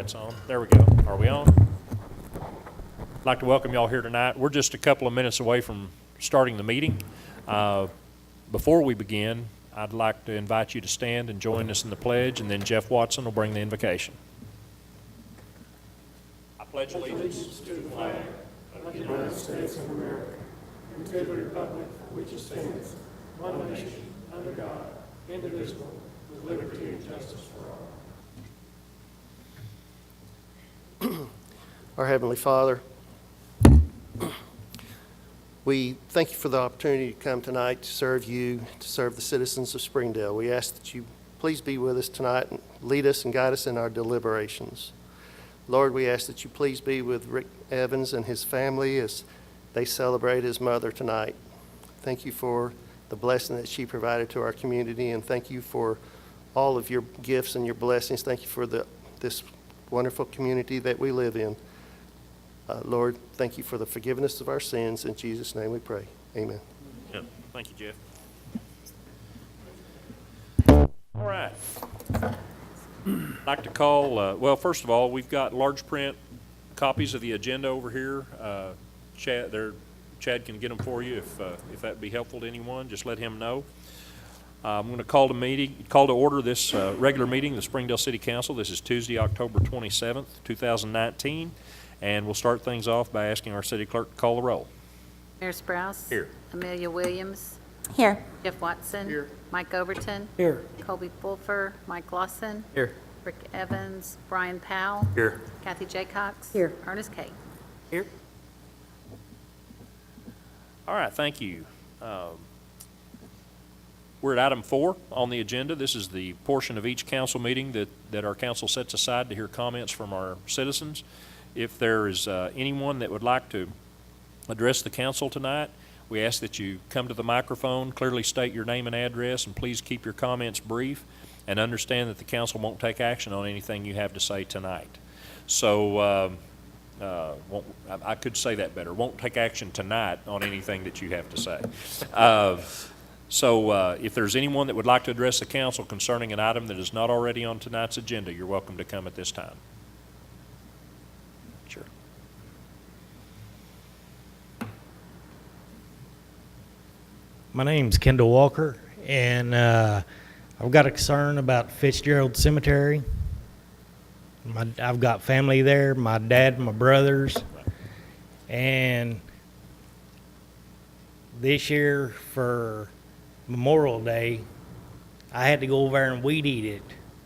That's on. There we go. Are we on? I'd like to welcome y'all here tonight. We're just a couple of minutes away from starting the meeting. Before we begin, I'd like to invite you to stand and join us in the pledge, and then Jeff Watson will bring the invocation. I pledge allegiance to the flag of the United States of America and to the republic for which it stands, one nation, under God, indivisible, with liberty and justice for all. Our Heavenly Father, we thank you for the opportunity to come tonight to serve you, to serve the citizens of Springdale. We ask that you please be with us tonight and lead us and guide us in our deliberations. Lord, we ask that you please be with Rick Evans and his family as they celebrate his mother tonight. Thank you for the blessing that she provided to our community, and thank you for all of your gifts and your blessings. Thank you for this wonderful community that we live in. Lord, thank you for the forgiveness of our sins. In Jesus' name we pray. Amen. Yeah. Thank you, Jeff. All right. I'd like to call, well, first of all, we've got large print copies of the agenda over here. Chad can get them for you if that'd be helpful to anyone. Just let him know. I'm going to call to order this regular meeting of the Springdale City Council. This is Tuesday, October 27th, 2019. And we'll start things off by asking our city clerk to call the roll. Mayor Sprouse. Here. Amelia Williams. Here. Jeff Watson. Here. Mike Overton. Here. Colby Fulfer. Mike Lawson. Here. Rick Evans. Brian Powell. Here. Kathy Jaycox. Here. Ernest Kate. Here. All right, thank you. We're at item 4 on the agenda. This is the portion of each council meeting that our council sets aside to hear comments from our citizens. If there is anyone that would like to address the council tonight, we ask that you come to the microphone, clearly state your name and address, and please keep your comments brief, and understand that the council won't take action on anything you have to say tonight. So I could say that better. Won't take action tonight on anything that you have to say. So if there's anyone that would like to address the council concerning an item that is not already on tonight's agenda, you're welcome to come at this time. Sure. My name's Kendall Walker, and I've got a concern about Fitzgerald Cemetery. I've got family there, my dad, my brothers, and this year for Memorial Day, I had to go over there and weed eat it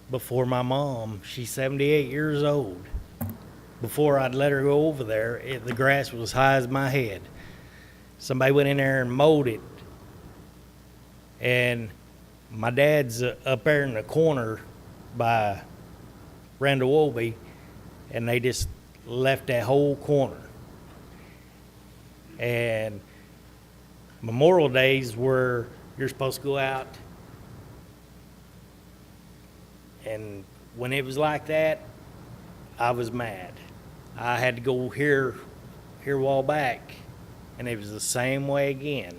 before my mom. She's 78 years old. Before I'd let her go over there, the grass was as high as my head. Somebody went in there and mowed it. And my dad's up there in the corner by Randall Wolby, and they just left that whole corner. And Memorial Days where you're supposed to go out, and when it was like that, I was mad. I had to go here a while back, and it was the same way again.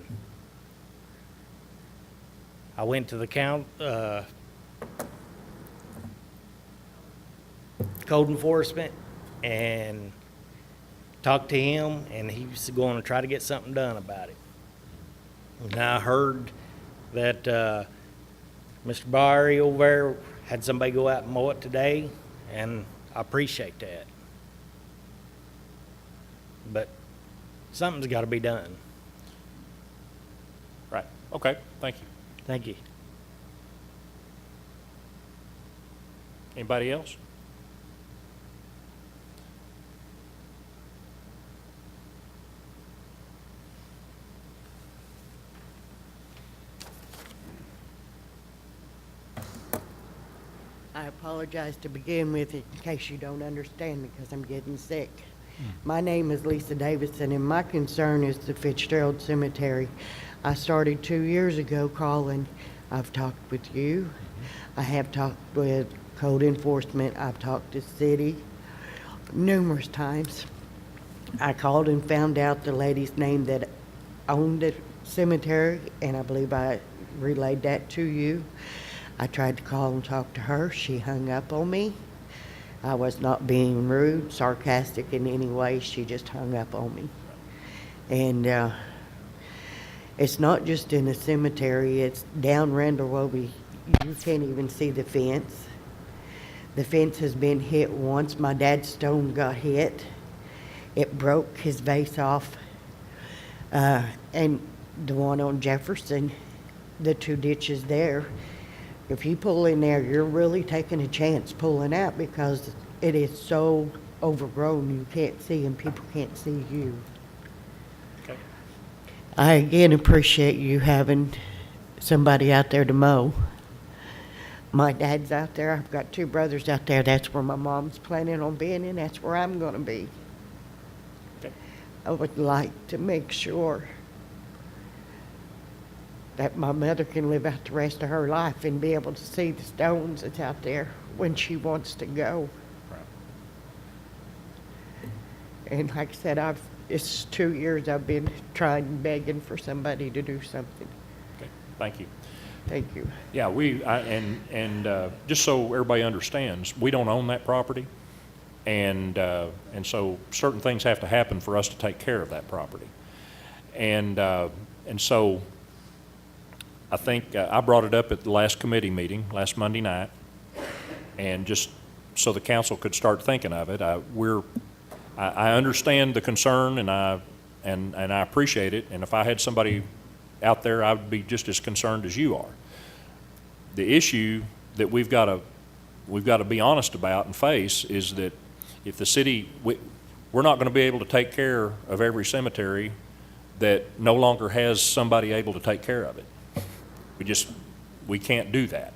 I went to the code enforcement and talked to him, and he was going to try to get something done about it. And I heard that Mr. Barry over there had somebody go out and mow it today, and I appreciate that. But something's got to be done. Right. Okay. Thank you. Thank you. Anybody else? I apologize to begin with in case you don't understand me because I'm getting sick. My name is Lisa Davidson, and my concern is the Fitzgerald Cemetery. I started 2 years ago calling. I've talked with you. I have talked with code enforcement. I've talked to city numerous times. I called and found out the lady's name that owned the cemetery, and I believe I relayed that to you. I tried to call and talk to her. She hung up on me. I was not being rude, sarcastic in any way. She just hung up on me. And it's not just in the cemetery, it's down Randall Roby. You can't even see the fence. The fence has been hit once. My dad's stone got hit. It broke his vase off. And the one on Jefferson, the 2 ditches there, if you pull in there, you're really taking a chance pulling out because it is so overgrown you can't see and people can't see you. Okay. I again appreciate you having somebody out there to mow. My dad's out there. I've got 2 brothers out there. That's where my mom's planning on being, and that's where I'm going to be. Okay. I would like to make sure that my mother can live out the rest of her life and be able to see the stones that's out there when she wants to go. Right. And like I said, it's 2 years I've been trying, begging for somebody to do something. Okay. Thank you. Thank you. Yeah, just so everybody understands, we don't own that property, and so certain things have to happen for us to take care of that property, and so I think I brought it up at the last committee meeting last Monday night, and just so the council could start thinking of it. I understand the concern, and I appreciate it, and if I had somebody out there, I would be just as concerned as you are. The issue that we've got to be honest about and face is that if the city, we're not going to be able to take care of every cemetery that no longer has somebody able to take care of it. We can't do that.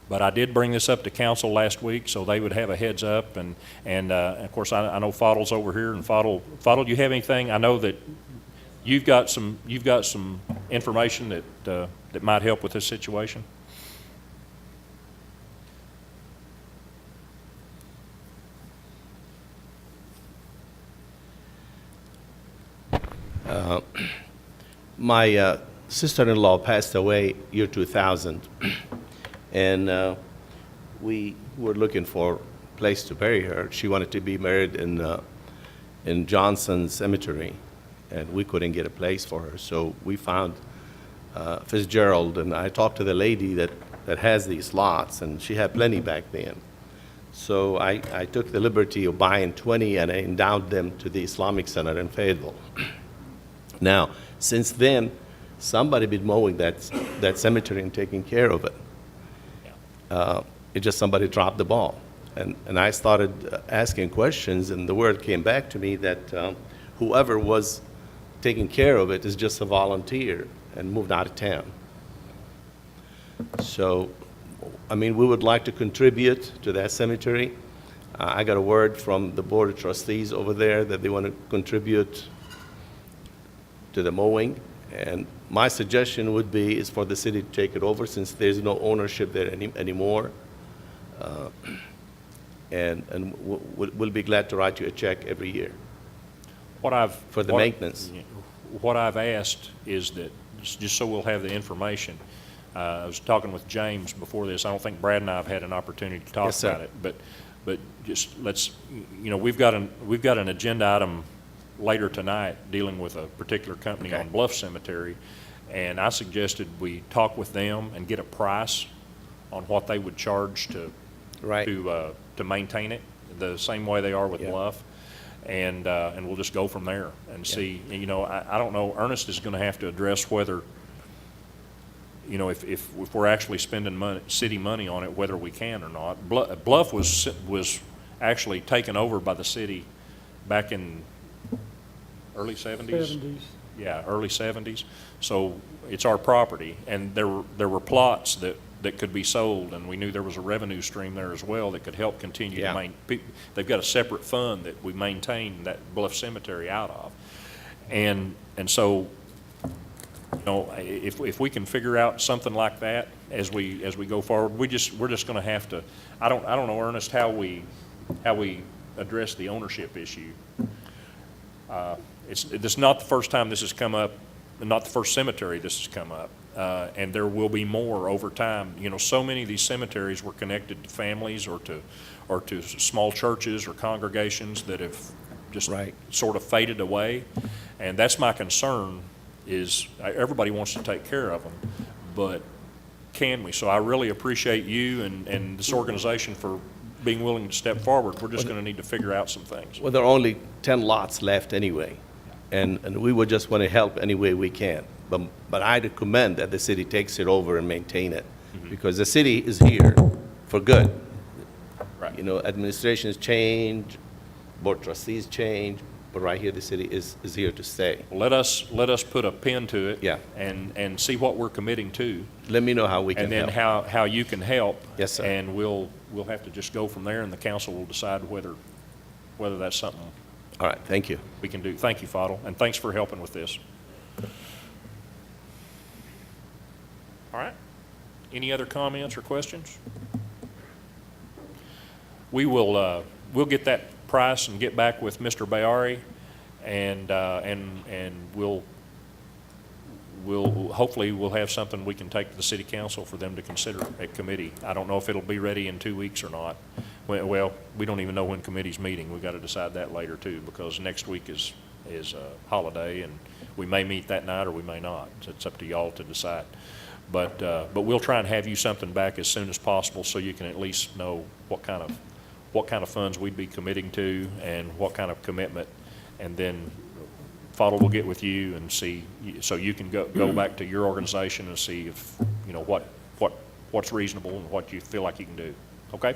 But I did bring this up to council last week so they would have a heads up, and of course I know Foddle's over here, and Foddle, do you have anything? I know that you've got some information that might help with this situation. My sister-in-law passed away year 2000, and we were looking for a place to bury her. She wanted to be buried in Johnson Cemetery, and we couldn't get a place for her. So we found Fitzgerald, and I talked to the lady that has these lots, and she had plenty back then. So I took the liberty of buying 20, and I endowed them to the Islamic Center in Fayetteville. Now, since then, somebody been mowing that cemetery and taking care of it. It just somebody dropped the ball. And I started asking questions, and the word came back to me that whoever was taking care of it is just a volunteer and moved out of town. So, I mean, we would like to contribute to that cemetery. I got a word from the Board of Trustees over there that they want to contribute to the mowing. And my suggestion would be is for the city to take it over since there's no ownership there anymore. And we'll be glad to write you a check every year for the maintenance. What I've asked is that, just so we'll have the information, I was talking with James before this. I don't think Brad and I have had an opportunity to talk Yes, sir. about it, but just let's, we've got an agenda item later tonight dealing with a particular company Okay. on Bluff Cemetery, and I suggested we talk with them and get a price on what they would charge to Right. to maintain it the same way they are with Yeah. Bluff, and we'll just go from there and see. I don't know. Ernest is going to have to address whether, if we're actually spending city money on it, whether we can or not. Bluff was actually taken over by the city back in early 70s. Yeah, early 70s. So it's our property, and there were plots that could be sold, and we knew there was a revenue stream there as well that could help continue Yeah. to maintain. They've got a separate fund that we maintain that Bluff Cemetery out of, and so if we can figure out something like that as we go forward, we're just going to have to. I don't know, Ernest, how we address the ownership issue. It's not the first time this has come up, not the first cemetery this has come up, and there will be more over time. So many of these cemeteries were connected to families or or to small churches or congregations that have just Right. sort of faded away. And that's my concern, is everybody wants to take care of them, but can we? So I really appreciate you and this organization for being willing to step forward. We're just going to need to figure out some things. Well, there are only 10 lots left anyway, and we would just want to help any way we can. But I recommend that the city takes it over and maintain it, because the city is here for good. Right. You know, administrations change, board trustees change, but right here, the city is here to stay. Let us put a pin to it. Yeah. And see what we're committing to, Let me know how we can and then help. how you can help. Yes, sir. And we'll have to just go from there, and the council will decide whether that's something All right, thank you. we can do. Thank you, Fadil, and thanks for helping with this. All right. Any other comments or questions? We'll get that price and get back with Mr. Bayari, and hopefully we'll have something we can take to the city council for them to consider at committee. I don't know if it'll be ready in 2 weeks or not. Well, we don't even know when committee's meeting. We've got to decide that later too, because next week is a holiday, and we may meet that night or we may not. So it's up to y'all to decide. But we'll try and have you something back as soon as possible, so you can at least know what kind of funds we'd be committing to and what kind of commitment. And then Fadil will get with you and see, so you can go back to your organization and see if, you know, what's reasonable and what you feel like you can do. Okay?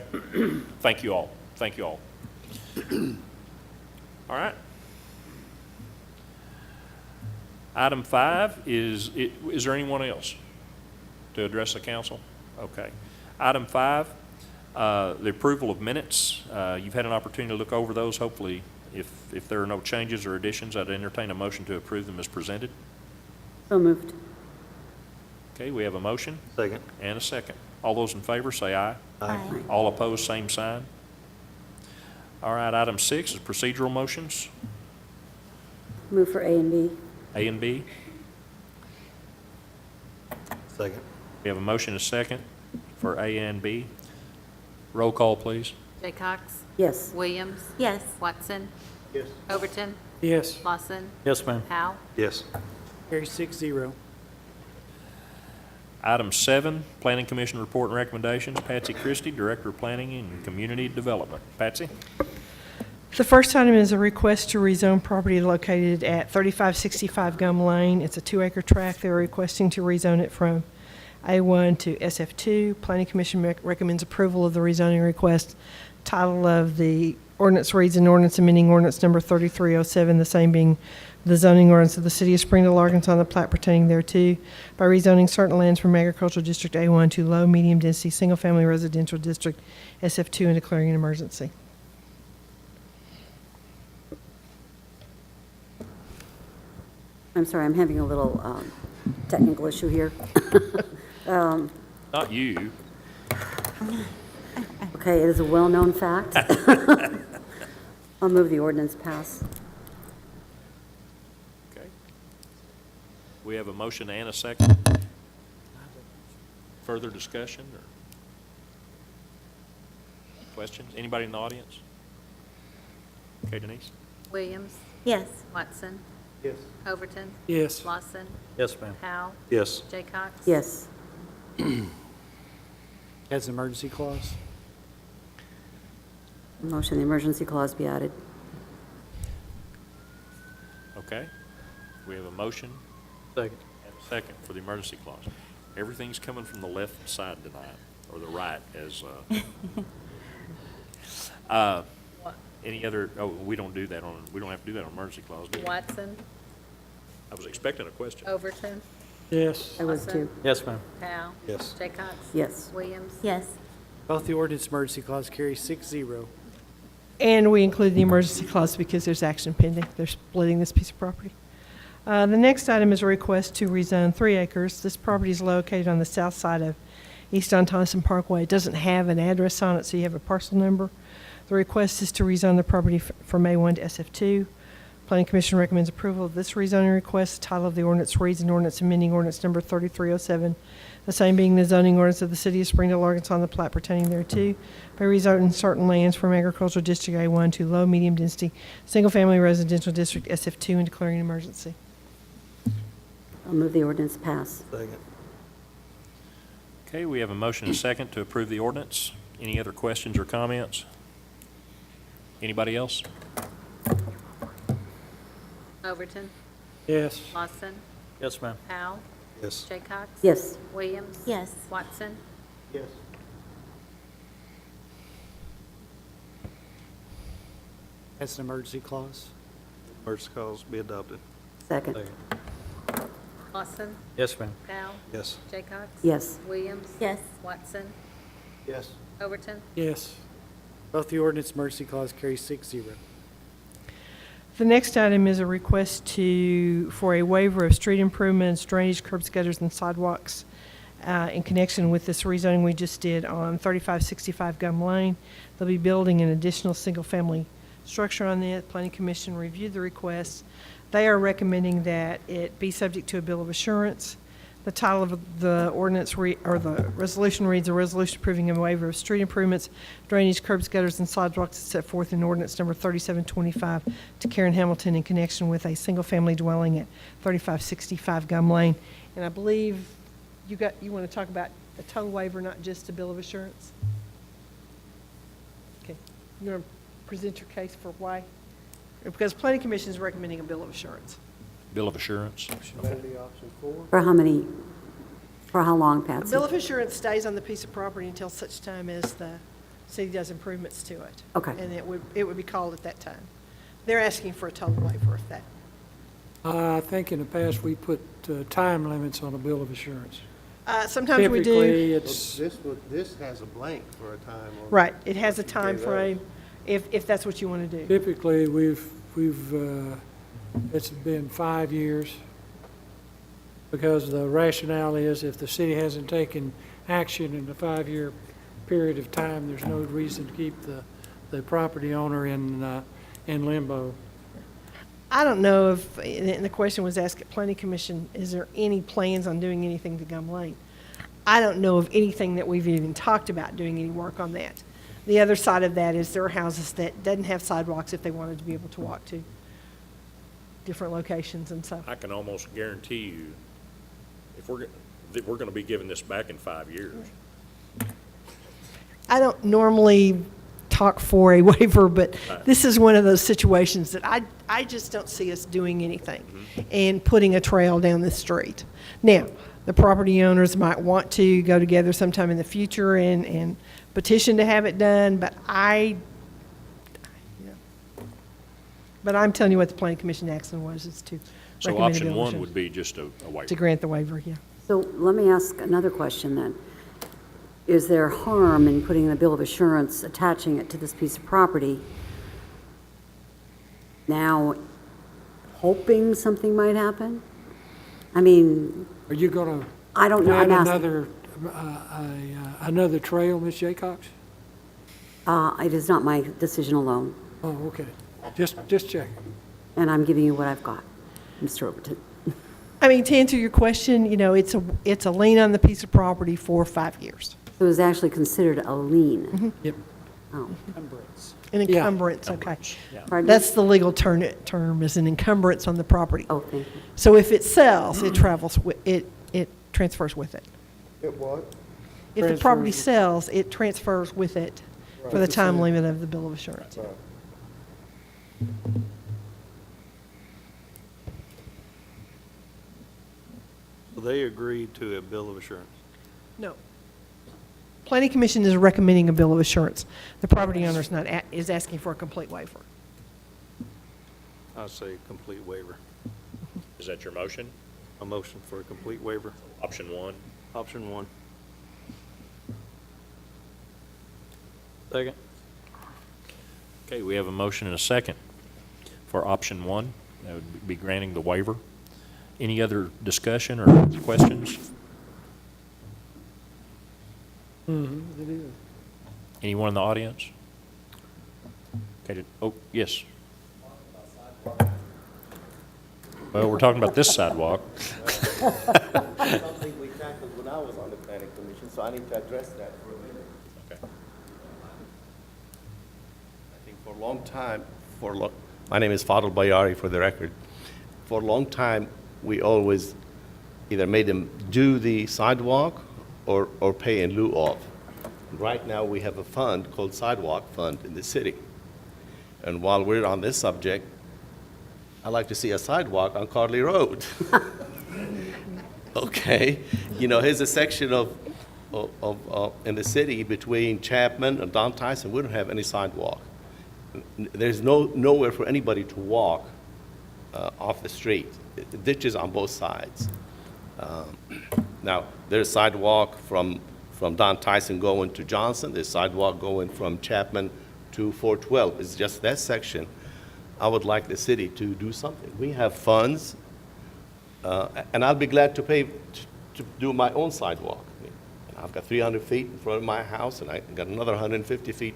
Thank you all. Thank you all. All right. Item 5 is there anyone else to address the council? Okay. Item 5, the approval of minutes. You've had an opportunity to look over those. Hopefully, if there are no changes or additions, I'd entertain a motion to approve them as presented. So moved. Okay, we have a motion Second. and a second. All those in favor say aye. Aye. All opposed, same sign. All right, item 6 is procedural motions, Move for A and B. A and B. Second. We have a motion and a second for A and B. Roll call, please. Jaycox? Yes. Williams? Yes. Watson? Yes. Overton? Yes. Lawson? Yes, ma'am. Powell? Yes. Carry 6-0. Item 7, Planning Commission report and recommendations. Patsy Christie, Director of Planning and Community Development. Patsy? The first item is a request to rezone property located at 3565 Gum Lane. It's a 2-acre tract. They're requesting to rezone it from A1 to SF2. Planning Commission recommends approval of the rezoning request. Title of the ordinance reads, an ordinance amending ordinance number 3307, the same being the zoning ordinance of the City of Springdale, Arkansas, and the plat pertaining thereto, by rezoning certain lands from Agricultural District A1 to Low Medium Density Single Family Residential District SF2 and declaring an emergency. I'm sorry, I'm having a little technical issue here. Not you. Okay, it is a well-known fact. I'll move the ordinance pass. Okay. We have a motion and a second. Further discussion or questions? Anybody in the audience? Okay, Denise? Williams? Yes. Watson? Yes. Overton? Yes. Lawson? Yes, ma'am. Powell? Yes. Jaycox? Yes. Has an emergency clause? Motion the emergency clause be added. Okay. We have a motion Second. and a second for the emergency clause. Everything's coming from the left side tonight, or the right, as, any other, we don't do that we don't have to do that on emergency clause, do we? Watson? I was expecting a question. Overton? Yes. I was Lawson? too. Yes, ma'am. Powell? Yes. Jaycox? Yes. Williams? Yes. Both the ordinance emergency clause carry 6-0. And we include the emergency clause because there's action pending. They're splitting this piece of property. The next item is a request to rezone 3 acres. This property is located on the south side of East Tonson Parkway. It doesn't have an address on it, so you have a parcel number. The request is to rezone the property from A1 to SF2. Planning Commission recommends approval of this rezoning request. The title of the ordinance reads, an ordinance amending ordinance number 3307, the same being the zoning ordinance of the city of Springdale, Arkansas, and the plat pertaining thereto, by rezoning certain lands from agricultural district A1 to low, medium density, single-family residential district SF2 and declaring an emergency. I'll move the ordinance pass. Okay, we have a motion and a second to approve the ordinance. Any other questions or comments? Anybody else? Overton, Yes. Clausen, Yes, ma'am. Powell, Yes. Jaycox. Yes. Williams. Yes. Watson. Yes. That's an emergency clause. Emergency clause be adopted. Second. Clausen, Yes, ma'am. Powell, Yes. Jaycox. Yes. Williams. Yes. Watson, Yes. Overton. Yes. Both the ordinance emergency clause carry 6-0. The next item is a request for a waiver of street improvements, drainage, curbs, gutters, and sidewalks in connection with this rezoning we just did on 3565 Gum Lane. They'll be building an additional single-family structure on it. Planning Commission reviewed the request. They are recommending that it be subject to a bill of assurance. The title of the ordinance, or the resolution reads, a resolution approving a waiver of street improvements, drainage, curbs, gutters, and sidewalks set forth in ordinance number 3725 to Karen Hamilton in connection with a single-family dwelling at 3565 Gum Lane. And I believe you want to talk about a total waiver, not just a bill of assurance? Okay. You want to present your case for why? Because Planning Commission is recommending a bill of assurance. Bill of assurance? That'd be option 4. For how many, for how long, A Patsy? bill of assurance stays on the piece of property until such time as the city does improvements to it. Okay. And it would be called at that time. They're asking for a total waiver of that. I think in the past, we put time limits on a bill of assurance. Sometimes we do. Typically, it's, This has a blank for a time. on- Right, it has a time gave us. frame, if that's what you want to do. typically, it's been 5 years, because the rationale is if the city hasn't taken action in the 5-year period of time, there's no reason to keep the property owner in limbo. I don't know if, and the question was asked at Planning Commission, is there any plans on doing anything to Gum Lane? I don't know of anything that we've even talked about doing any work on that. The other side of that is there are houses that doesn't have sidewalks if they wanted to be able to walk to different locations and so. I can almost guarantee you, that we're gonna be giving this back in 5 years. I don't normally talk for a waiver, but this is one of those situations that I just don't see us doing anything and putting a trail down the street. Now, the property owners might want to go together sometime in the future and petition to have it done, but but I'm telling you what the Planning Commission action was, is to So recommend a option bill of one assurance. would be just a waiver. To grant the waiver, yeah. So let me ask another question then. Is there harm in putting a bill of assurance, attaching it to this piece of property, now hoping something might happen? I mean, Are you going to I don't know. plan I'm asking. another trail, Ms. Jaycox? It is not my decision alone, Oh, okay. Just checking. and I'm giving you what I've got, Mr. Overton. I mean, to answer your question, it's a lien on the piece of property for 5 years. It was actually considered a lien. Yep. Oh, An Yeah. encumbrance, okay. pardon? That's the legal term, is an encumbrance on the property. Oh, thank you. So if it sells, it travels with, it transfers with it. It what? If the property Transfers. sells, it transfers with it for the time limit of the bill of assurance. So they agreed to a bill of assurance. No. Planning Commission is recommending a bill of assurance. The property owner is asking for a complete waiver. I say complete waiver. Is that your motion? A motion for a complete waiver. Option one? Option 1. Second. Okay, we have a motion and a second for option one. That would be granting the waiver. Any other discussion or questions? It is. Anyone in the audience? Okay, oh, yes. Well, we're talking about this sidewalk. Something we tackled when I was on the planning commission, so I need to address that for a minute. Okay. I think for a long time, my name is Fadl Bayari for the record. For a long time, we always either made them do the sidewalk or pay in lieu of. Right now, we have a fund called Sidewalk Fund in the city. And while we're on this subject, I'd like to see a sidewalk on Carly Road. Okay, you know, here's a section of in the city between Chapman and Don Tyson, we don't have any sidewalk. There's nowhere for anybody to walk off the street. Ditches on both sides. Now, there's sidewalk from Don Tyson going to Johnson, there's sidewalk going from Chapman to 412. It's just that section. I would like the city to do something. We have funds, and I'll be glad to pay to do my own sidewalk. I've got 300 feet in front of my house, and I got another 150 feet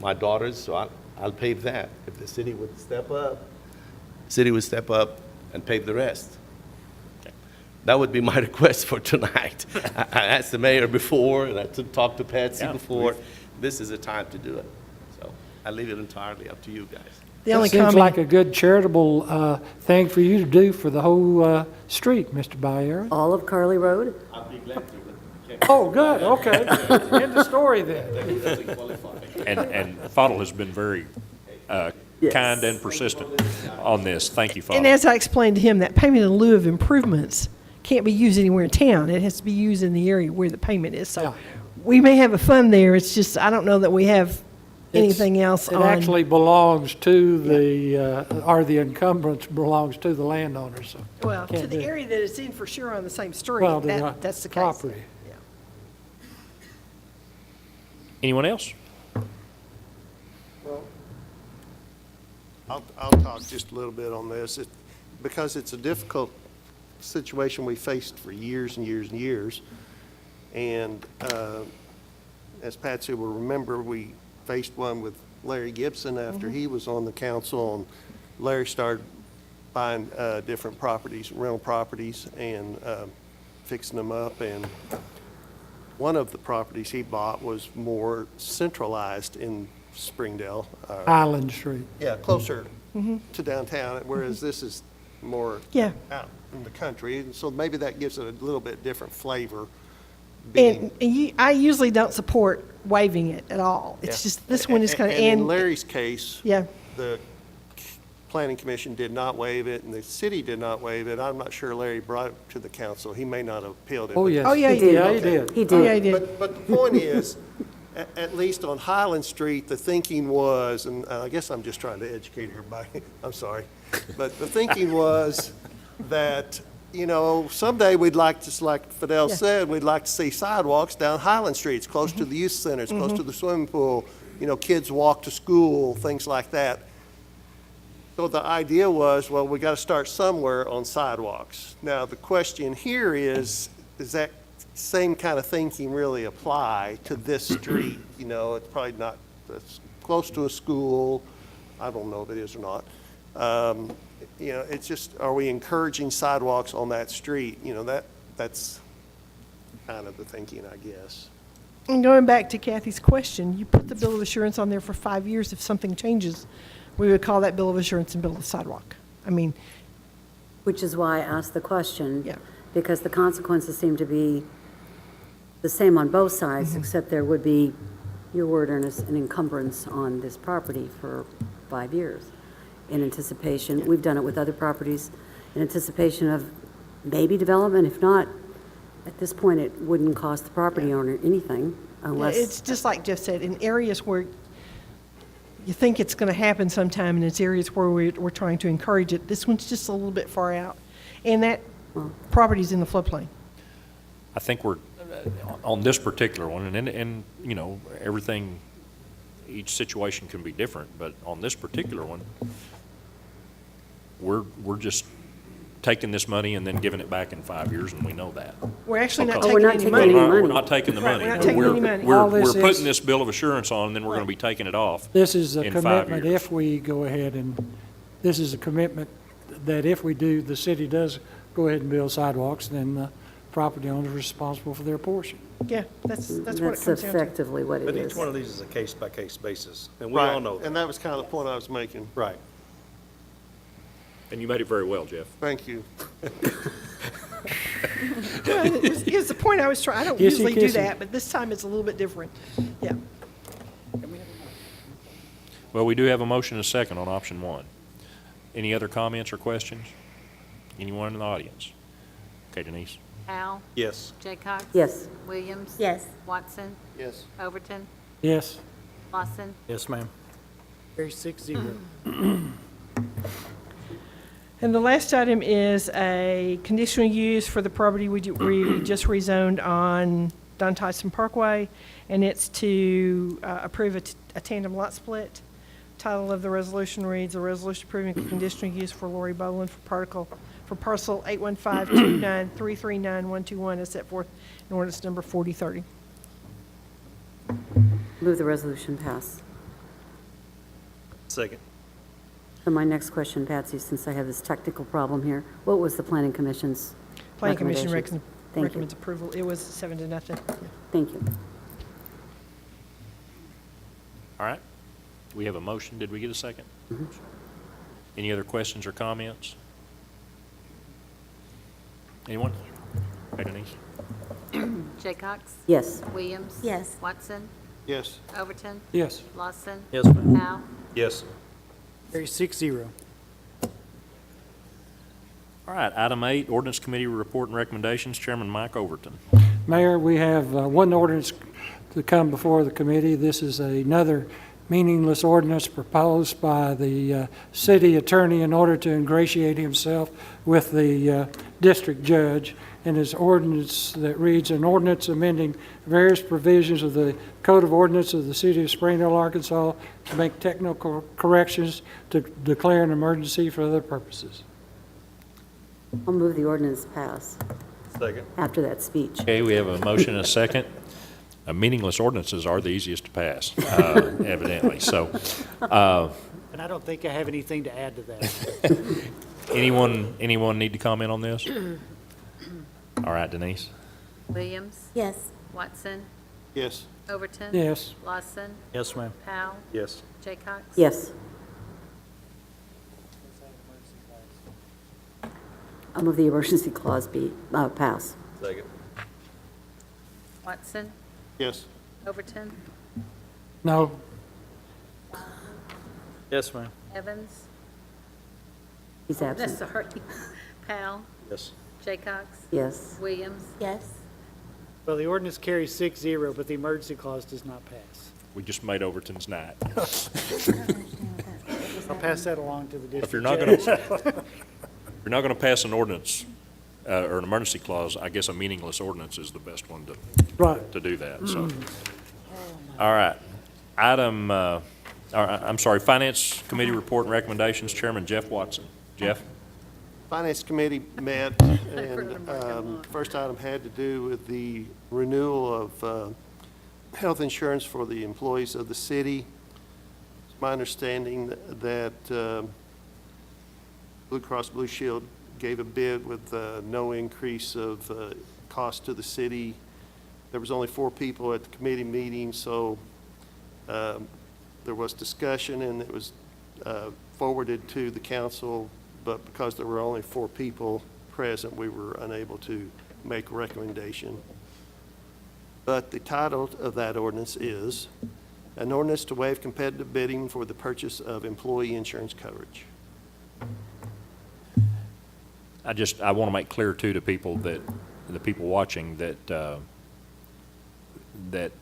my daughter's, so I'll pave that. If the city would step up, and pave the rest. That would be my request for tonight. I asked the mayor before, and I talked to Patsy before. This is the time to do it. So I leave it entirely up to you guys. The only That seems comment, like a good charitable thing for you to do for the whole street, Mr. Bayard. All of Carly Road? I'll be glad to, Oh, good, okay. End of story then. And Fadl has been very Yes. kind and persistent on this. Thank you, and Fadl. as I explained to him, that payment in lieu of improvements can't be used anywhere in town. It has to be used in the area where the payment is. So Yeah. we may have a fund there, it's just, I don't know that we have anything else It on. actually belongs to the, or the encumbrance belongs to the landowner, so. Well, to can't the do it. area that it's in for sure on the same street, Well, the that's the case. property. Yeah. Anyone else? I'll talk just a little bit on this, because it's a difficult situation we faced for years and years and years. And as Patsy will remember, we faced one with Larry Gibson after he was on the council, and Larry started buying different properties, rental properties, and fixing them up. And one of the properties he bought was more centralized in Springdale. Highland Street. Yeah, closer to downtown, whereas this is more Yeah. out in the country. And so maybe that gives it a little bit different flavor. And I usually don't support waiving it at all. It's Yeah. just, this one is kind of, And in and, Larry's case, yeah. the planning commission did not waive it, and the city did not waive it. I'm not sure Larry brought it to the council. He may not have appealed it. Oh, but- yes. Oh, yeah, he did. Yeah, he did. He Oh, yeah, he did. did. But the point is, at least on Highland Street, the thinking was, and I guess I'm just trying to educate everybody, I'm sorry, but the thinking was that, you know, someday we'd like to, like Fidel Yeah. said, we'd like to see sidewalks down Highland Street. It's close to the youth centers, close to the swimming pool, you know, kids walk to school, things like that. So the idea was, well, we got to start somewhere on sidewalks. Now, the question here is that same kind of thinking really apply to this street? You know, it's probably not, it's close to a school. I don't know if it is or not. You know, it's just, are we encouraging sidewalks on that street? You know, that's kind of the thinking, I guess. And going back to Kathy's question, you put the bill of assurance on there for 5 years. If something changes, we would call that bill of assurance and build the sidewalk. I mean, Which is why I asked the question. Yeah. Because the consequences seem to be the same on both sides, except there would be, your word, Ernest, an encumbrance on this property for 5 years in anticipation. We've done it with other properties in anticipation of maybe development. If not, at this point, it wouldn't cost the property owner anything unless. it's just like Jeff said, in areas where you think it's going to happen sometime, and it's areas where we're trying to encourage it. This one's just a little bit far out, and that property's in the floodplain. I think we're, on this particular one, and, you know, everything, each situation can be different, but on this particular one, we're just taking this money and then giving it back in 5 years, and we know that. We're actually not Okay. Oh, we're taking not any taking money. any money. We're not taking the Right, money. we're not taking We're- any money. All We're this putting is- this bill of assurance on, and then we're going to be taking it off. This is a in 5 commitment years. if we go ahead and, this is a commitment that if we do, the city does go ahead and build sidewalks, then the property owner is responsible for their portion. Yeah, that's what it That's comes down to. effectively what it But is. each one of these is a case-by-case basis, and we all know And that. that was kind of the point I was making. Right. And you made it very well, Jeff. Thank you. Well, it was the point I was trying, I don't Kissy, usually do kissy. that, but this time it's a little bit different. Yeah. Well, we do have a motion and a second on option 1. Any other comments or questions? Anyone in the audience? Okay, Denise? Powell, Yes. Jaycox? Yes. Williams? Yes. Watson? Yes. Overton? Yes. Lawson? Yes, ma'am. Carries 6-0. And the last item is a conditional use for the property we just rezoned on Don Tyson Parkway, and it's to approve a tandem lot split. Title of the resolution reads, "A resolution approving a conditional use for Lori Boland for parcel 815-29339-121 as set forth in ordinance number 4030." Move the resolution pass. Second. So my next question, Patsy, since I have this technical problem here, what was the planning commission's Planning Commission recommendations? Thank you. recommends approval. It was 7-0. Thank you. All right. We have a motion. Did we get a second? Any other questions or comments? Anyone? Okay, Denise? Jaycox? Yes. Williams? Yes. Watson? Yes. Overton? Yes. Lawson? Yes, ma'am. Powell? Yes. Carries 6-0. All right, item 8, ordinance committee report and recommendations. Chairman Mike Overton. Mayor, we have one ordinance to come before the committee. This is another meaningless ordinance proposed by the city attorney in order to ingratiate himself with the district judge. And his ordinance that reads, "An ordinance amending various provisions of the Code of Ordinance of the City of Springdale, Arkansas to make technical corrections to declare an emergency for other purposes." I'll move the ordinance pass Second. after that speech. Okay, we have a motion and a second. Meaningless ordinances are the easiest to pass, evidently. So, And I don't think I have anything to add to that. anyone need to comment on this? All right, Denise? Williams? Yes. Watson? Yes. Overton? Yes. Lawson? Yes, ma'am. Powell? Yes. Jaycox? Yes. I'll move the emergency clause be, pass. Second. Watson? Yes. Overton? No. Yes, ma'am. Evans? He's No, absent. sorry. Powell? Yes. Jaycox? Yes. Williams? Yes. Well, the ordinance carries 6-0, but the emergency clause does not pass. We just made Overton's night. I'll pass that along to the district If you're not judge. going to pass an ordinance, or an emergency clause, I guess a meaningless ordinance is the best one Right. to do that, so. All right. Item, I'm sorry, Finance Committee report and recommendations, Chairman Jeff Watson. Jeff? Finance Committee met, and first item had to do with the renewal of health insurance for the employees of the city. It's my understanding that Blue Cross Blue Shield gave a bid with no increase of cost to the city. There was only 4 people at the committee meeting, so there was discussion, and it was forwarded to the council, but because there were only 4 people present, we were unable to make a recommendation. But the title of that ordinance is, "An Ordinance to Waive Competitive Bidding for the Purchase of Employee Insurance Coverage." I want to make clear too to people that, the people watching, that, that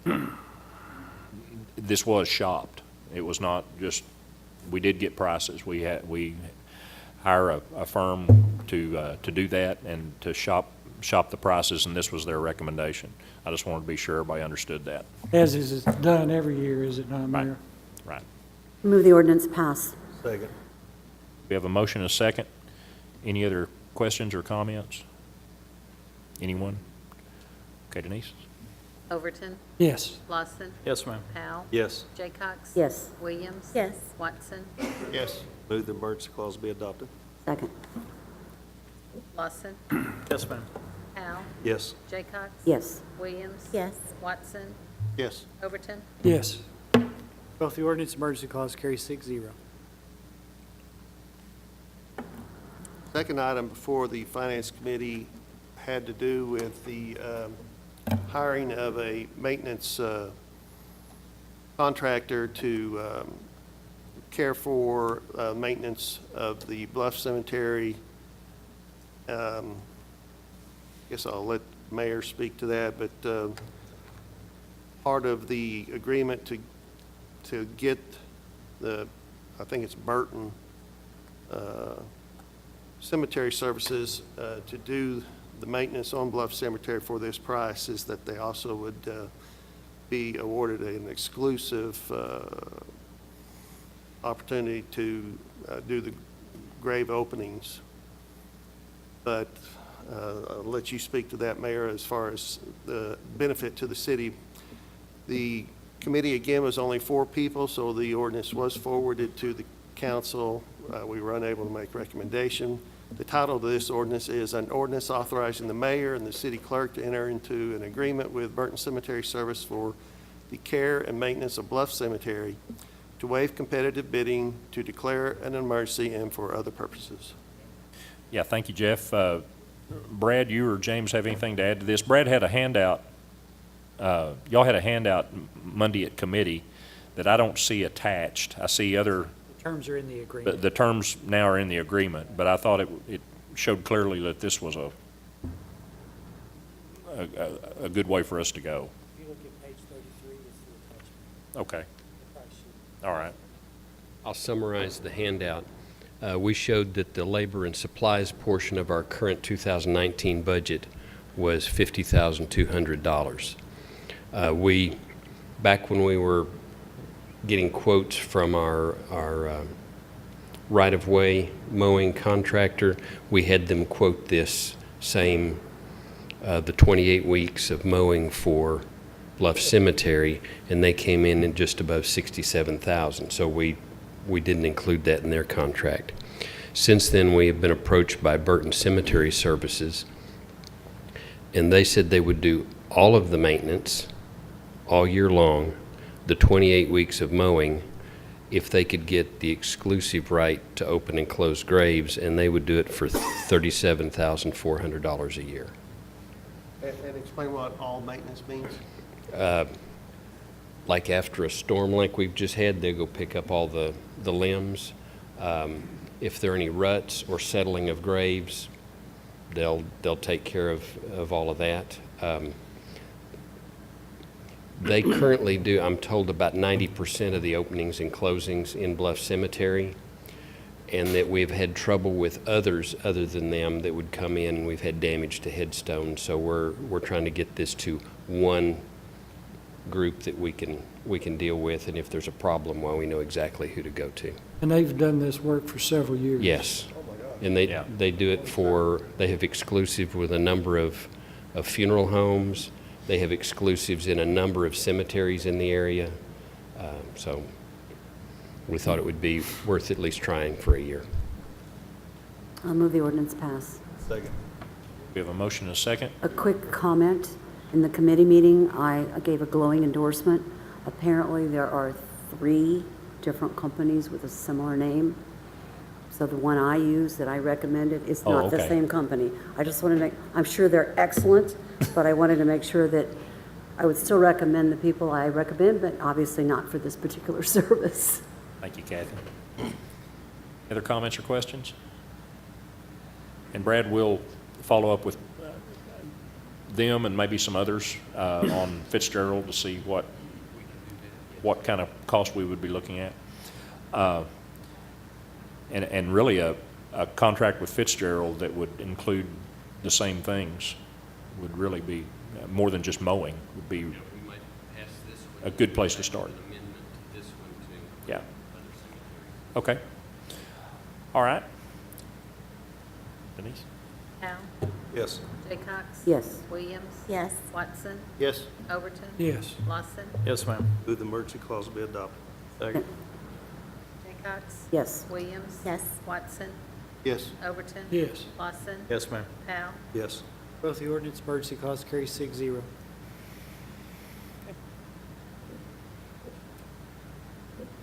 this was shopped. It was not just, we did get prices. We hire a firm to do that and to shop the prices, and this was their recommendation. I just wanted to be sure everybody understood that. As is done every year, is it not, Mayor? Right. Move the ordinance pass. Second. We have a motion and a second. Any other questions or comments? Anyone? Okay, Denise? Overton? Yes. Lawson? Yes, ma'am. Powell? Yes. Jaycox? Yes. Williams? Yes. Watson? Yes. Move the emergency clause be adopted. Second. Lawson, Yes, ma'am. Powell, Yes. Jaycox. Yes. Williams. Yes. Watson, Yes. Overton. Yes. Both the ordinance and emergency clause carry 6-0. Second item before the Finance Committee had to do with the hiring of a maintenance contractor to care for maintenance of the Bluff Cemetery. Guess I'll let the Mayor speak to that, but part of the agreement to get I think it's Burton Cemetery Services to do the maintenance on Bluff Cemetery for this price is that they also would be awarded an exclusive opportunity to do the grave openings. But I'll let you speak to that, Mayor, as far as the benefit to the city. The committee, again, was only 4 people, so the ordinance was forwarded to the council. We were unable to make recommendation. The title of this ordinance is an ordinance authorizing the mayor and the city clerk to enter into an agreement with Burton Cemetery Service for the care and maintenance of Bluff Cemetery, to waive competitive bidding, to declare an emergency, and for other purposes. Yeah, thank you, Jeff. Brad, you or James have anything to add to this? Brad had a handout, y'all had a handout Monday at committee that I don't see attached. I see other, The terms are in the agreement. the terms now are in the agreement, but I thought it showed clearly that this was a good way for us to go. If you look at page 33, it's the attachment. Okay, The price sheet. all right. I'll summarize the handout. We showed that the labor and supplies portion of our current 2019 budget was $50,200. Back when we were getting quotes from our right-of-way mowing contractor, we had them quote this same, the 28 weeks of mowing for Bluff Cemetery, and they came in at just above $67,000. So we didn't include that in their contract. Since then, we have been approached by Burton Cemetery Services, and they said they would do all of the maintenance all year long, the 28 weeks of mowing, if they could get the exclusive right to open and close graves, and they would do it for $37,400 a year. And explain what all maintenance means. Like after a storm like we've just had, they go pick up all the limbs. If there are any ruts or settling of graves, they'll take care of all of that. They currently do, I'm told, about 90% of the openings and closings in Bluff Cemetery, and that we've had trouble with others other than them that would come in, and we've had damage to headstones. So we're trying to get this to one group that we can deal with, and if there's a problem, well, we know exactly who to go to. And they've done this work for several years. Yes. And Yeah. they do it they have exclusive with a number of funeral homes. They have exclusives in a number of cemeteries in the area. So we thought it would be worth at least trying for a year. I'll move the ordinance pass. Second. We have a motion and a second. A quick comment. In the committee meeting, I gave a glowing endorsement. Apparently, there are 3 different companies with a similar name. So the one I use that I recommended is Oh, not the okay. same company. I just want to I'm sure they're excellent, but I wanted to make sure that I would still recommend the people I recommend, but obviously not for this particular service. Thank you, Kathy. Other comments or questions? And Brad will follow up with them and maybe some others on Fitzgerald to see what kind of cost we would be looking at. And really a contract with Fitzgerald that would include the same things would really be, more than just mowing, would be a good place to start. Yeah. Okay. All right. Denise? Powell, Yes. Jaycox. Yes. Williams. Yes. Watson, Yes. Overton. Yes. Lawson, Yes, ma'am. Move the emergency clause be adopted. Second. Jaycox. Yes. Williams. Yes. Watson, Yes. Overton. Yes. Lawson. Yes, ma'am. Powell. Yes. Both the ordinance emergency clause carries 6-0.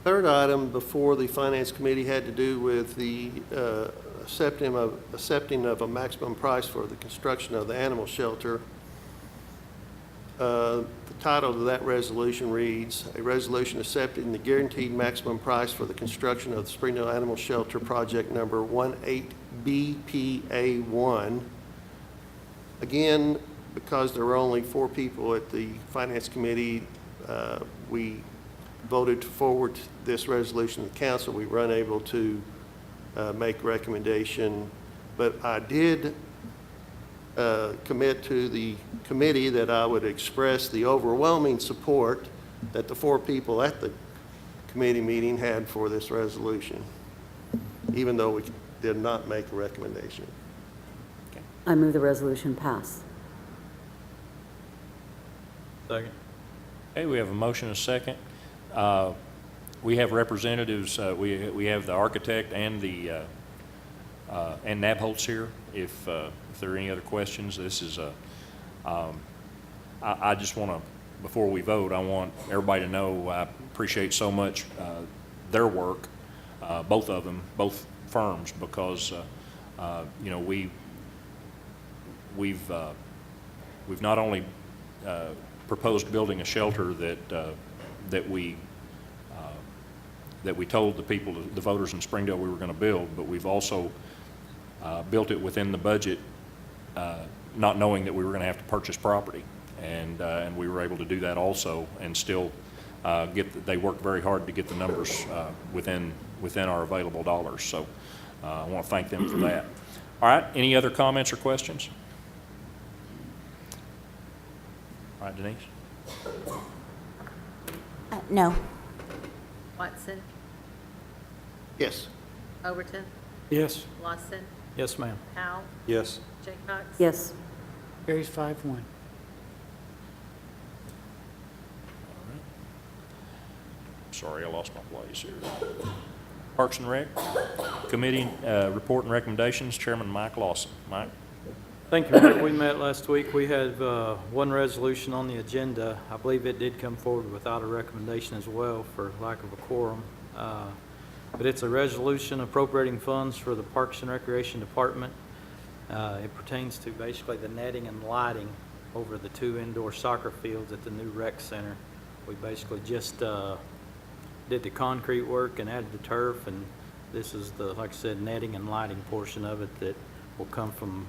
Third item before the Finance Committee had to do with the accepting of a maximum price for the construction of the animal shelter. The title of that resolution reads, "A resolution accepting the guaranteed maximum price for the construction of the Springdale Animal Shelter Project Number 18BPA1." Again, because there were only 4 people at the Finance Committee, we voted to forward this resolution to the council. We were unable to make recommendation, but I did commit to the committee that I would express the overwhelming support that the 4 people at the committee meeting had for this resolution, even though we did not make a recommendation. I move the resolution pass. Second. Okay, we have a motion and a second. We have representatives, we have the architect and the, and Nabholz here. If there are any other questions, this is I just want to, before we vote, I want everybody to know I appreciate so much their work, both of them, both firms, because, you know, we've not only proposed building a shelter that we told the people, the voters in Springdale we were going to build, but we've also built it within the budget, not knowing that we were going to have to purchase property. And we were able to do that also, and still they worked very hard to get the numbers within our available dollars. So I want to thank them for that. All right, any other comments or questions? All right, Denise? No. Watson. Yes. Overton. Yes. Lawson. Yes, ma'am. Powell. Yes. Jaycox. Yes. Carries 5-1. Sorry, I lost my place here. Parks and Rec, Committee report and recommendations, Chairman Mike Lawson. Mike? Thank you, Mayor. We met last week. We had one resolution on the agenda. I believe it did come forward without a recommendation as well for lack of a quorum. But it's a resolution appropriating funds for the Parks and Recreation Department. It pertains to basically the netting and lighting over the 2 indoor soccer fields at the new rec center. We basically just did the concrete work and added the turf, and this is the, like I said, netting and lighting portion of it that will come from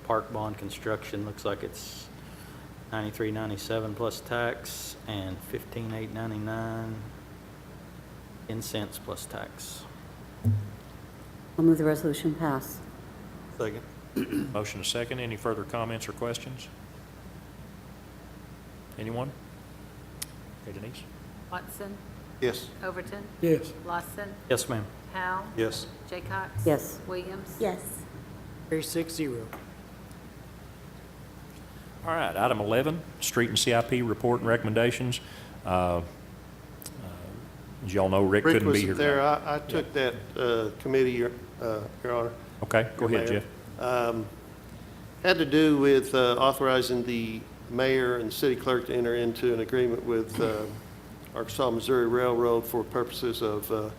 Park Bond Construction. Looks like it's $93.97 plus tax and $15,899 in cents plus tax. I'll move the resolution pass. Second. Motion is second. Any further comments or questions? Anyone? Okay, Denise? Watson. Yes. Overton. Yes. Lawson. Yes, ma'am. Powell. Yes. Jaycox. Yes. Williams. Yes. Carries 6-0. All right, item 11, Street and CIP report and recommendations. As y'all know, Rick couldn't be here wasn't there. tonight. I took that committee, Your Honor. Okay, go Your ahead, Mayor. Jeff. Had to do with authorizing the mayor and city clerk to enter into an agreement with Arkansas Missouri Railroad for purposes of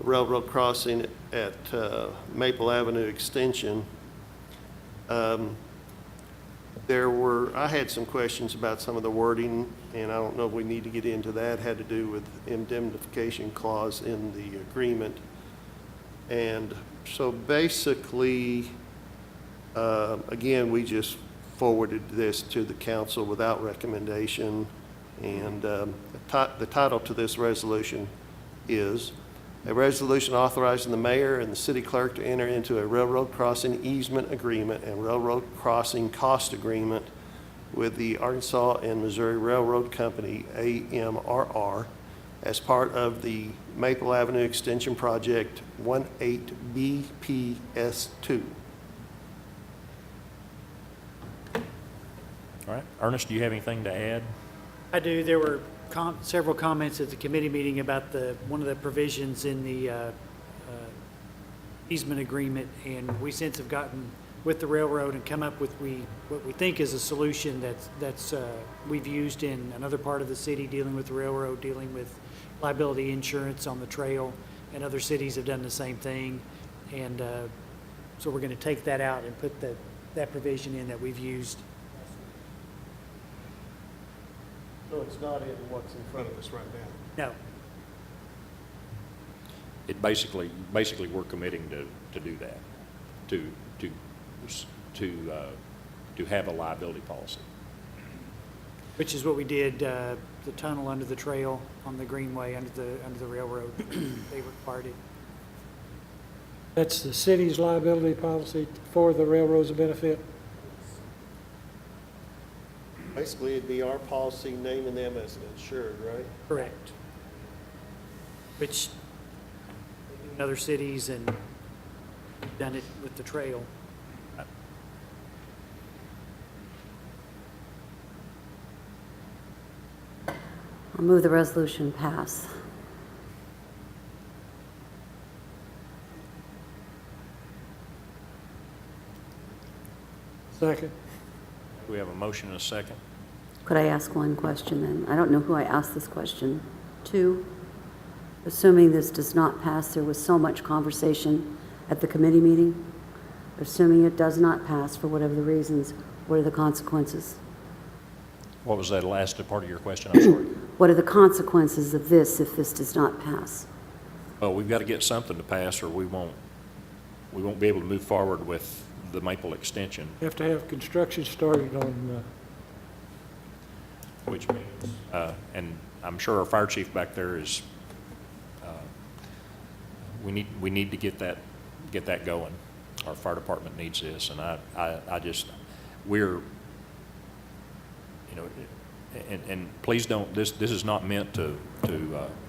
railroad crossing at Maple Avenue Extension. I had some questions about some of the wording, and I don't know if we need to get into that. It had to do with indemnification clause in the agreement. And so basically, again, we just forwarded this to the council without recommendation. And the title to this resolution is a resolution authorizing the mayor and the city clerk to enter into a railroad crossing easement agreement and railroad crossing cost agreement with the Arkansas and Missouri Railroad Company, AMRR, as part of the Maple Avenue Extension Project 18BPS2. All right, Ernest, do you have anything to add? I do. There were several comments at the committee meeting about one of the provisions in the easement agreement, and we since have gotten with the railroad and come up with what we think is a solution that's we've used in another part of the city, dealing with the railroad, dealing with liability insurance on the trail, and other cities have done the same thing. And so we're going to take that out and put that provision in that we've used. So it's not in what's in front of us right now? No. It basically, we're committing to do that, to have a liability policy. Which is what we did, the tunnel under the trail on the Greenway, under the railroad. They required it. That's the city's liability policy for the railroad's benefit? Basically, it'd be our policy naming them as insured, right? Correct. Which they do in other cities and done it with the trail. I'll move the resolution pass. Second. We have a motion and a second. Could I ask one question then? I don't know who I asked this question to. Assuming this does not pass, there was so much conversation at the committee meeting. Assuming it does not pass for whatever the reasons, what are the consequences? What was that last part of your question? I'm sorry. What are the consequences of this if this does not pass? Well, we've got to get something to pass, or we won't be able to move forward with the Maple extension, You have to have construction started on, which means, and I'm sure our fire chief back there is, we need to get that going. Our fire department needs this, and I just, we're, you know, and please don't, this is not meant to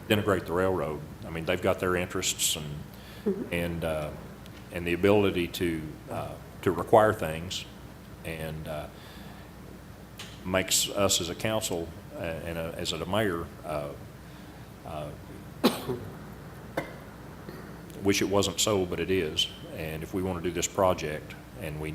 denigrate the railroad. I mean, they've got their interests and the ability to require things, and makes us as a council and as a mayor wish it wasn't so, but it is. And if we want to do this project, and we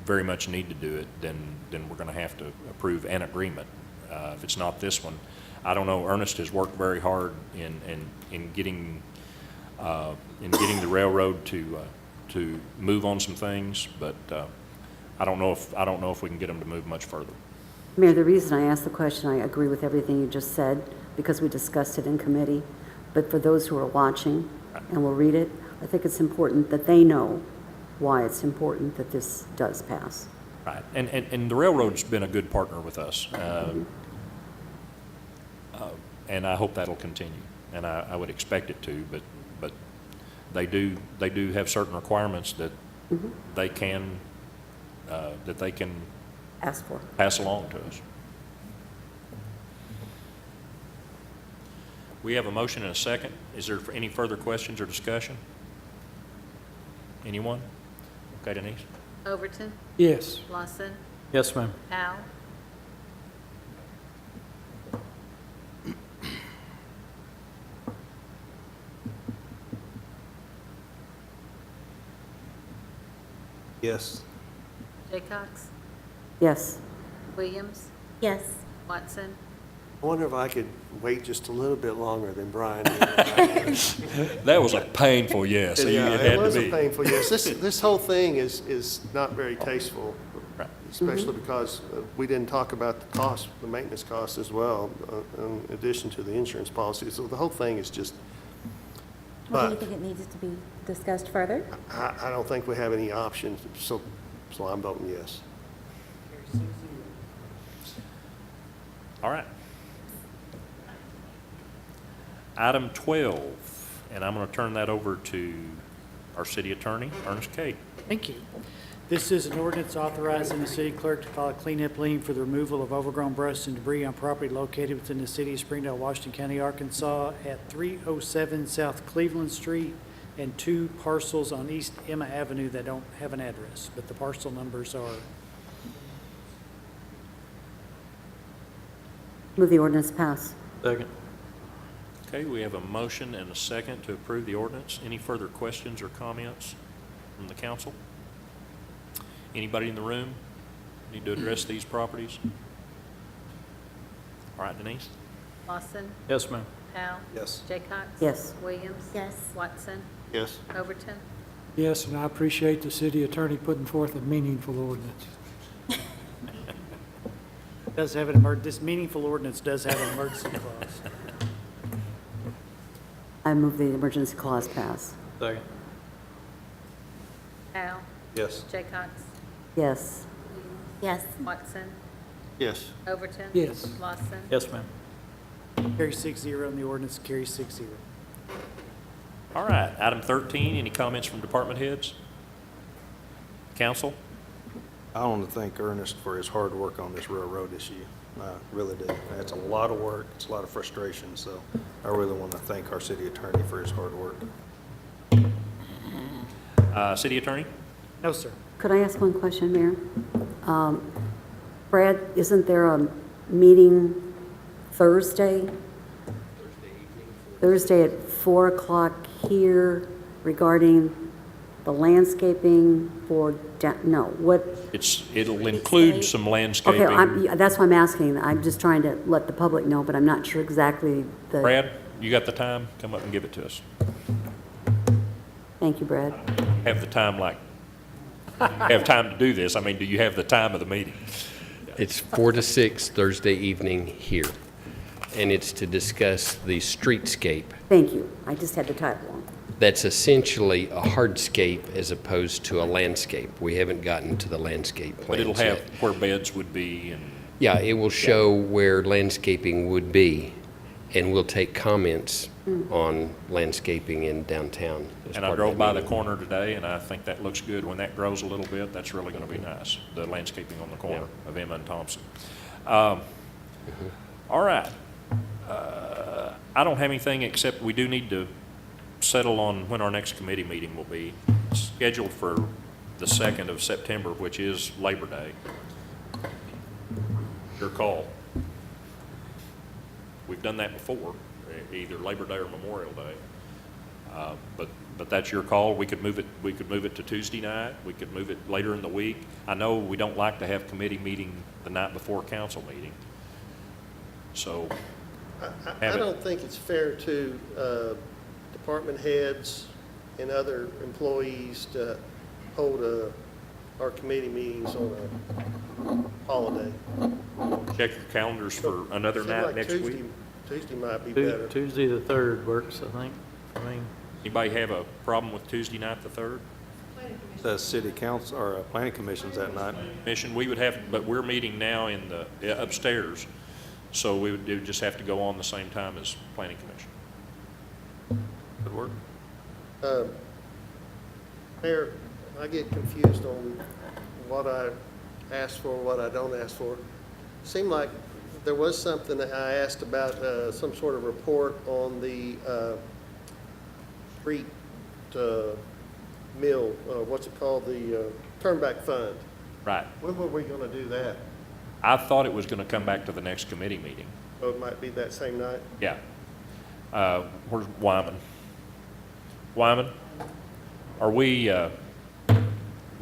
very much need to do it, then we're going to have to approve an agreement. If it's not this one, I don't know. Ernest has worked very hard in getting the railroad to move on some things, but I don't know if we can get them to move much further. Mayor, the reason I asked the question, I agree with everything you just said, because we discussed it in committee. But for those who are watching and will read it, I think it's important that they know why it's important that this does pass. Right, and the railroad's been a good partner with us, and I hope that'll continue, and I would expect it to. But they do have certain requirements that they can Ask for. pass along to us. We have a motion and a second. Is there any further questions or discussion? Anyone? Okay, Denise? Overton, yes. Lawson, Yes, ma'am. Powell, Yes. Jaycox, Yes. Williams, Yes. Watson, I wonder if I could wait just a little bit longer than Brian. That was a painful yes. Yeah, It it had was to a be. painful, yes. This whole thing is not very tasteful, Right. especially because we didn't talk about the cost, the maintenance cost as well, in addition to the insurance policy. So the whole thing is just, Well, do you but think it needs to be discussed further? I don't think we have any options, so I'm voting yes. All right. Item 12, and I'm going to turn that over to our city attorney, Ernest Cade. Thank you. This is an ordinance authorizing the city clerk to file a cleanup lien for the removal of overgrown brush and debris on property located within the city of Springdale, Washington County, Arkansas, at 307 South Cleveland Street, and 2 parcels on East Emma Avenue that don't have an address, but the parcel numbers are. Move the ordinance pass. Second. Okay, we have a motion and a second to approve the ordinance. Any further questions or comments from the council? Anybody in the room need to address these properties? All right, Denise? Lawson, Yes, ma'am. Powell. Yes. Jaycox. Yes. Williams. Yes. Watson, Yes. Overton. Yes, and I appreciate the city attorney putting forth a meaningful ordinance. Does have this meaningful ordinance does have an emergency clause. I move the emergency clause pass. Second. Powell, Yes. Jaycox. Yes. Yes. Watson, Yes. Overton. Yes. Lawson. Yes, ma'am. Carries 6-0, and the ordinance carries 6-0. All right, item 13, any comments from department heads? Council? I want to thank Ernest for his hard work on this railroad issue. I really do. It's a lot of work, it's a lot of frustration, so I really want to thank our city attorney for his hard work. City attorney? No, sir. Could I ask one question, Mayor? Brad, isn't there a meeting Thursday? Thursday at 4 o'clock here regarding the landscaping for, no, what? It'll include some landscaping. Okay, that's why I'm asking. I'm just trying to let the public know, but I'm not sure exactly the. Brad, you got the time? Come up and give it to us. Thank you, Brad. Have the time have time to do this. I mean, do you have the time of the meeting? It's 4 to 6 Thursday evening here, and it's to discuss the streetscape. Thank you. I just had the title wrong. That's essentially a hardscape as opposed to a landscape. We haven't gotten to the landscape plans But it'll yet. have where beds would be and, Yeah, it will show where landscaping would be, and we'll take comments on landscaping in downtown. as and I part of drove that by the meeting. corner today, and I think that looks good. When that grows a little bit, that's really going to be nice, the landscaping on the corner of Emma and Thompson. All right. I don't have anything except we do need to settle on when our next committee meeting will be. It's scheduled for the 2nd of September, which is Labor Day. Your call. We've done that before, either Labor Day or Memorial Day. But that's your call. We could move it to Tuesday night. We could move it later in the week. I know we don't like to have committee meeting the night before council meeting. So I don't think it's fair to department heads and other employees to hold our committee meetings on a holiday. check your calendars for another Seems night like next Tuesday- week. Tuesday might be better. Tuesday the 3rd works, I think. Anybody have a problem with Tuesday night, the 3rd? The city council, or planning commission's that night. Commission, we would have, but we're meeting now in the upstairs, so we would just have to go on the same time as planning commission. Good work. Mayor, I get confused on what I asked for, what I don't ask for. Seemed like there was something that I asked about, some sort of report on the street mill, what's it called, the turnback fund. Right. When were we going to do that? I thought it was going to come back to the next committee meeting. Oh, it might be that same night? Yeah. Where's Wyman? Wyman, are we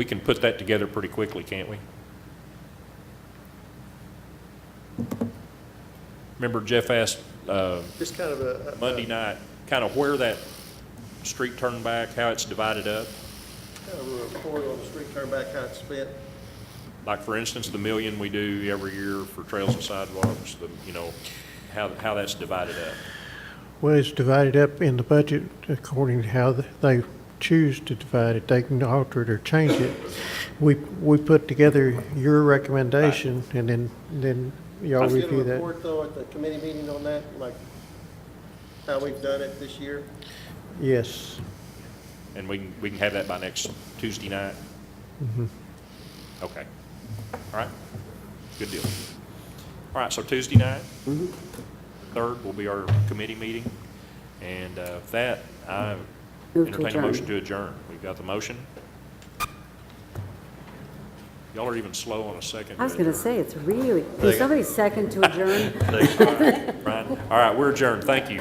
can put that together pretty quickly, can't we? Remember Jeff asked Just kind of a. Monday night, kind of where that street turned back, how it's divided up? Kind of a report on the street turnback, how it's spent. Like, for instance, the $1 million we do every year for trails and sidewalks, how that's divided up. Well, it's divided up in the budget according to how they choose to divide it. They can alter it or change it. We put together your recommendation, and then y'all Let's get a review that. report, though, at the committee meeting on that, like how we've done it this year? Yes. And we can have that by next Tuesday night? Mhm. Okay. All right. Good deal. All right, so Tuesday night, 3rd will be our committee meeting. And with that, I Move to entertain a adjourn. motion to adjourn. We've got the motion. Y'all are even slow on a second. I was going to say, it's really, can somebody second to adjourn? Right. All right, we're adjourned. Thank you.